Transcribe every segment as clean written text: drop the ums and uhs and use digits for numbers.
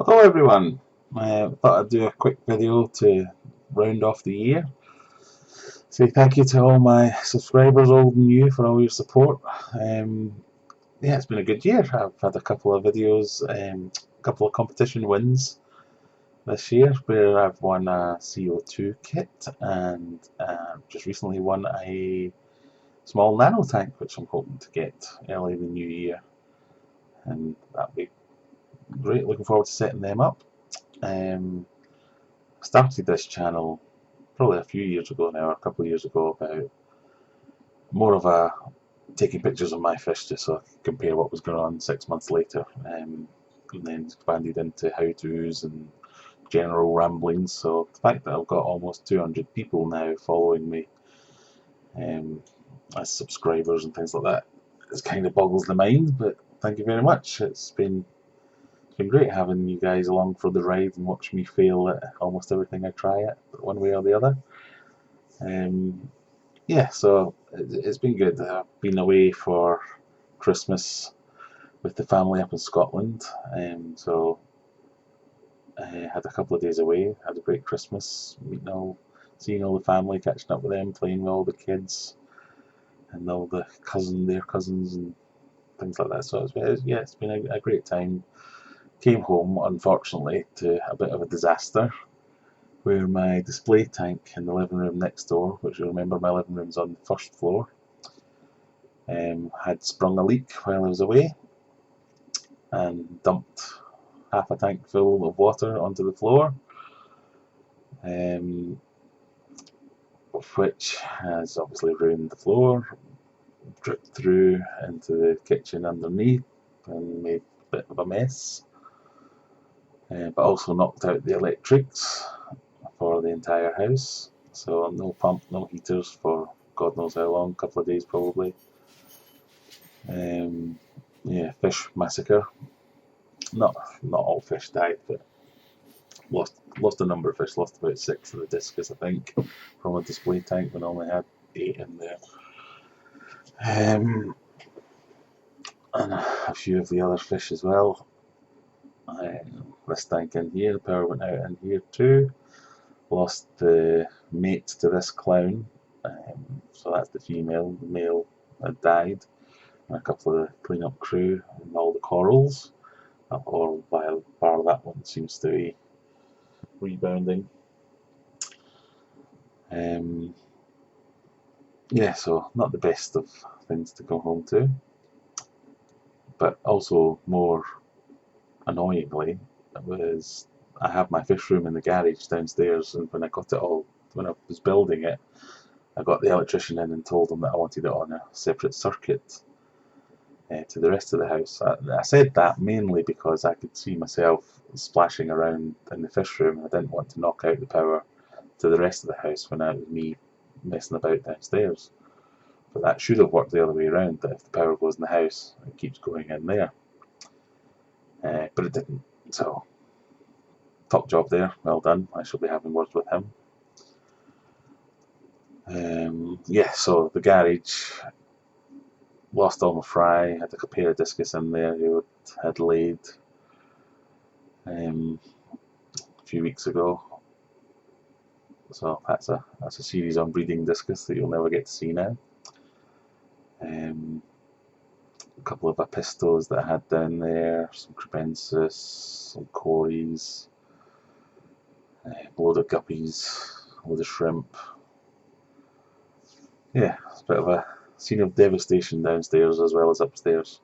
Hello everyone, I thought I'd do a quick video to round off the year. Say thank you to all my subscribers, old and new, for all your support. Yeah, it's been a good year. I've had a couple of videos, a couple of competition wins this year where I've won a CO2 kit and just recently won a small nano tank which I'm hoping to get early in the new year, and that'll be great. Looking forward to setting them up. Started this channel probably a few years ago now, or a couple of years ago, about more of a taking pictures of my fish just so I could compare what was going on 6 months later, and then expanded into how-tos and general ramblings. So the fact that I've got almost 200 people now following me um, as subscribers and things like that, it kind of boggles the mind, but thank you very much. It's been great having you guys along for the ride and watch me fail at almost everything I try at, one way or the other. Um, yeah, so it's been good. I've been away for Christmas with the family up in Scotland, so I had a couple of days away. Had a great Christmas, seeing all the family, catching up with them, playing with all the kids, and all their cousins, and things like that. So it's been a great time. Came home, unfortunately, to a bit of a disaster where my display tank in the living room next door, which you remember my living room's on the first floor, had sprung a leak while I was away and dumped half a tank full of water onto the floor, um, which has obviously ruined the floor, dripped through into the kitchen underneath and made a bit of a mess, but also knocked out the electrics for the entire house. So no pump, no heaters for God knows how long, a couple of days probably. Yeah, fish massacre. Not all fish died, but lost a number of fish. Lost about 6 of the discus, I think, from a display tank when I only had 8 in there. And a few of the other fish as well. This tank in here, the power went out in here too. Lost the mate to this clown, so that's the female. The male had died, and a couple of the clean-up crew and all the corals. Or bar that one seems to be rebounding. Yeah, so not the best of things to come home to, but also more annoyingly, was I have my fish room in the garage downstairs, and when I was building it, I got the electrician in and told him that I wanted it on a separate circuit to the rest of the house. I said that mainly because I could see myself splashing around in the fish room. I didn't want to knock out the power to the rest of the house when it was me messing about downstairs. But that should have worked the other way around, that if the power goes in the house, it keeps going in there. But it didn't. So, top job there, well done. I shall be having words with him. Yeah, so the garage, lost all my fry, had a pair of discus in there who had laid a few weeks ago. So that's a series on breeding discus that you'll never get to see now. A couple of apistos that I had down there, some crepensis, some cories, a load of guppies, a load of shrimp. Yeah, it's a bit of a scene of devastation downstairs as well as upstairs.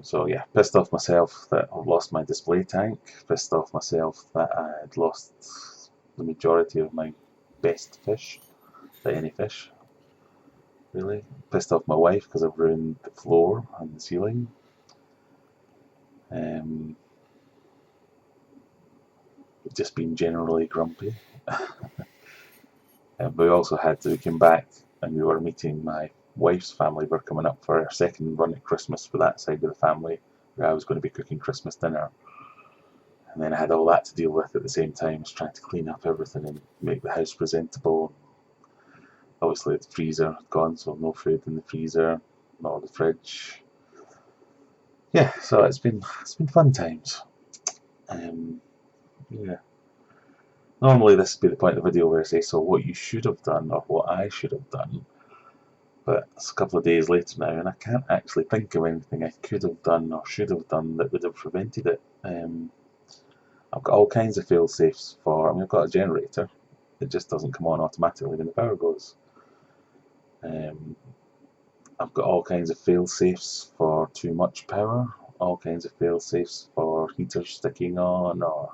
So yeah, pissed off myself that I've lost my display tank, pissed off myself that I had lost the majority of my best fish, by any fish, really. Pissed off my wife because I've ruined the floor and the ceiling. Just been generally grumpy. We also we came back and we were meeting my wife's family. We're coming up for our second run at Christmas for that side of the family, where I was going to be cooking Christmas dinner. And then I had all that to deal with at the same time, as trying to clean up everything and make the house presentable. Obviously the freezer had gone, so no food in the freezer, nor the fridge. Yeah, so it's been fun times. Yeah. Normally this would be the point of the video where I say, so what you should have done, or what I should have done, but it's a couple of days later now, and I can't actually think of anything I could have done or should have done that would have prevented it. I've got all kinds of fail safes for, I mean, I've got a generator, it just doesn't come on automatically when the power goes. Um, I've got all kinds of fail safes for too much power, all kinds of fail safes for heaters sticking on, or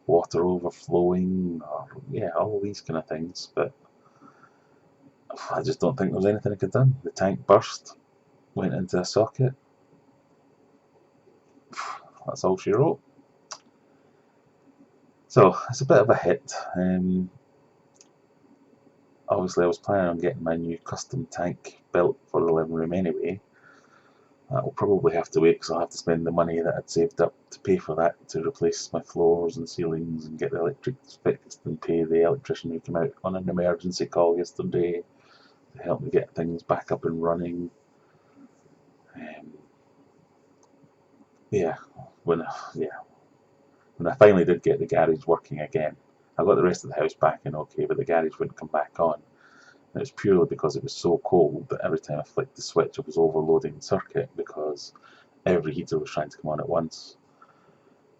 water overflowing, or yeah, all these kind of things. But I just don't think there was anything I could have done. The tank burst, went into a socket. That's all she wrote. So it's a bit of a hit. Obviously, I was planning on getting my new custom tank built for the living room anyway. That will probably have to wait because I'll have to spend the money that I'd saved up to pay for that to replace my floors and ceilings and get the electrics fixed and pay the electrician who came out on an emergency call yesterday to help me get things back up and running. Um, yeah, when I finally did get the garage working again, I got the rest of the house back in okay, but the garage wouldn't come back on. And it was purely because it was so cold that every time I flicked the switch it was overloading the circuit because every heater was trying to come on at once.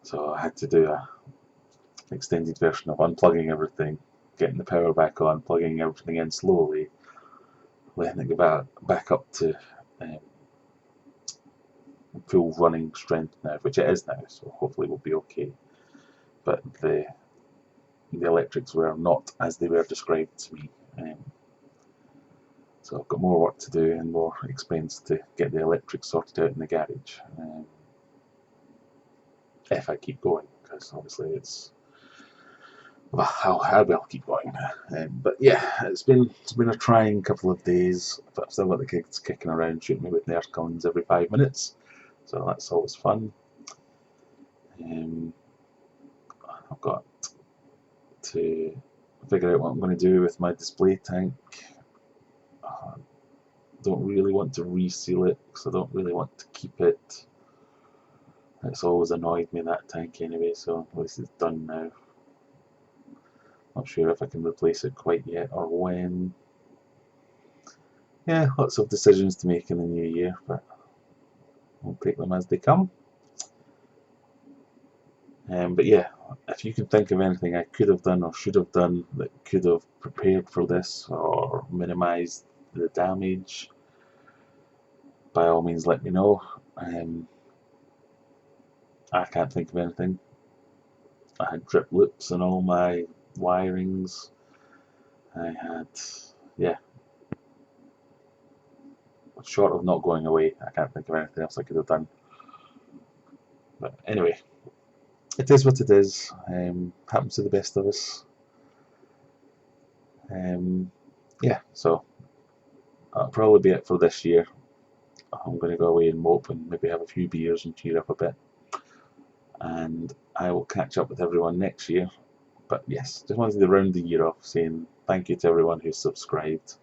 So I had to do an extended version of unplugging everything, getting the power back on, plugging everything in slowly, letting it go back up to um, full running strength now, which it is now, so hopefully we'll be okay. But the electrics were not as they were described to me. So I've got more work to do and more expense to get the electrics sorted out in the garage. If I keep going, because obviously it's, well, I will keep going. But yeah, it's been a trying couple of days, but I've still got the kids kicking around shooting me with Nerf guns every 5 minutes, so that's always fun. I've got to figure out what I'm going to do with my display tank. I don't really want to reseal it because I don't really want to keep it. It's always annoyed me, that tank anyway, so at least it's done now. Not sure if I can replace it quite yet or when. Yeah, lots of decisions to make in the new year, but we'll take them as they come. But yeah, if you can think of anything I could have done or should have done that could have prepared for this or minimised the damage, by all means let me know. I can't think of anything. I had drip loops in all my wirings. I had, yeah, short of not going away, I can't think of anything else I could have done. But anyway, it is what it is. Happens to the best of us. Yeah, so that'll probably be it for this year. I'm going to go away and mope and maybe have a few beers and cheer up a bit. And I will catch up with everyone next year. But yes, just wanted to round the year off saying thank you to everyone who's subscribed.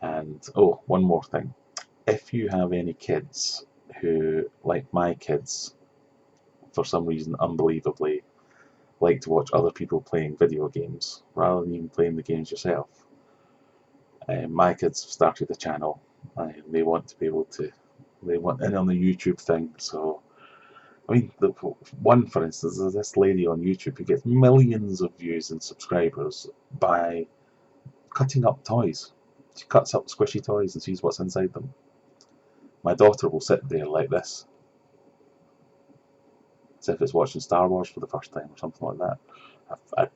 And oh, one more thing. If you have any kids who, like my kids, for some reason unbelievably, like to watch other people playing video games rather than even playing the games yourself, my kids have started a channel and they want to be able to, they want in on the YouTube thing. So I mean, the one, for instance, is this lady on YouTube who gets millions of views and subscribers by cutting up toys. She cuts up squishy toys and sees what's inside them. My daughter will sit there like this, as if it's watching Star Wars for the first time or something like that. I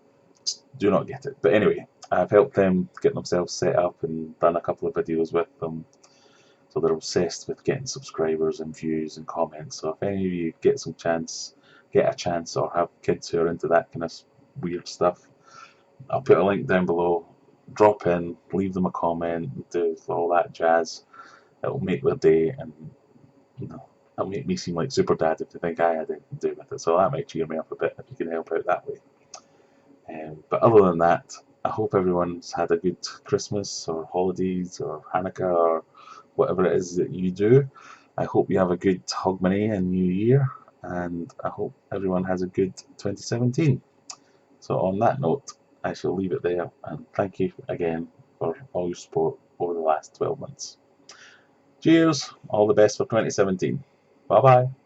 do not get it. But anyway, I've helped them get themselves set up and done a couple of videos with them. So they're obsessed with getting subscribers and views and comments. So if any of you get a chance or have kids who are into that kind of weird stuff, I'll put a link down below. Drop in, leave them a comment, do all that jazz. It'll make their day, and you know, it'll make me seem like super dad if they think I had anything to do with it. So that might cheer me up a bit if you can help out that way. But other than that, I hope everyone's had a good Christmas or holidays or Hanukkah or whatever it is that you do. I hope you have a good Hogmanay and New Year, and I hope everyone has a good 2017. So on that note, I shall leave it there, and thank you again for all your support over the last 12 months. Cheers, all the best for 2017. Bye bye.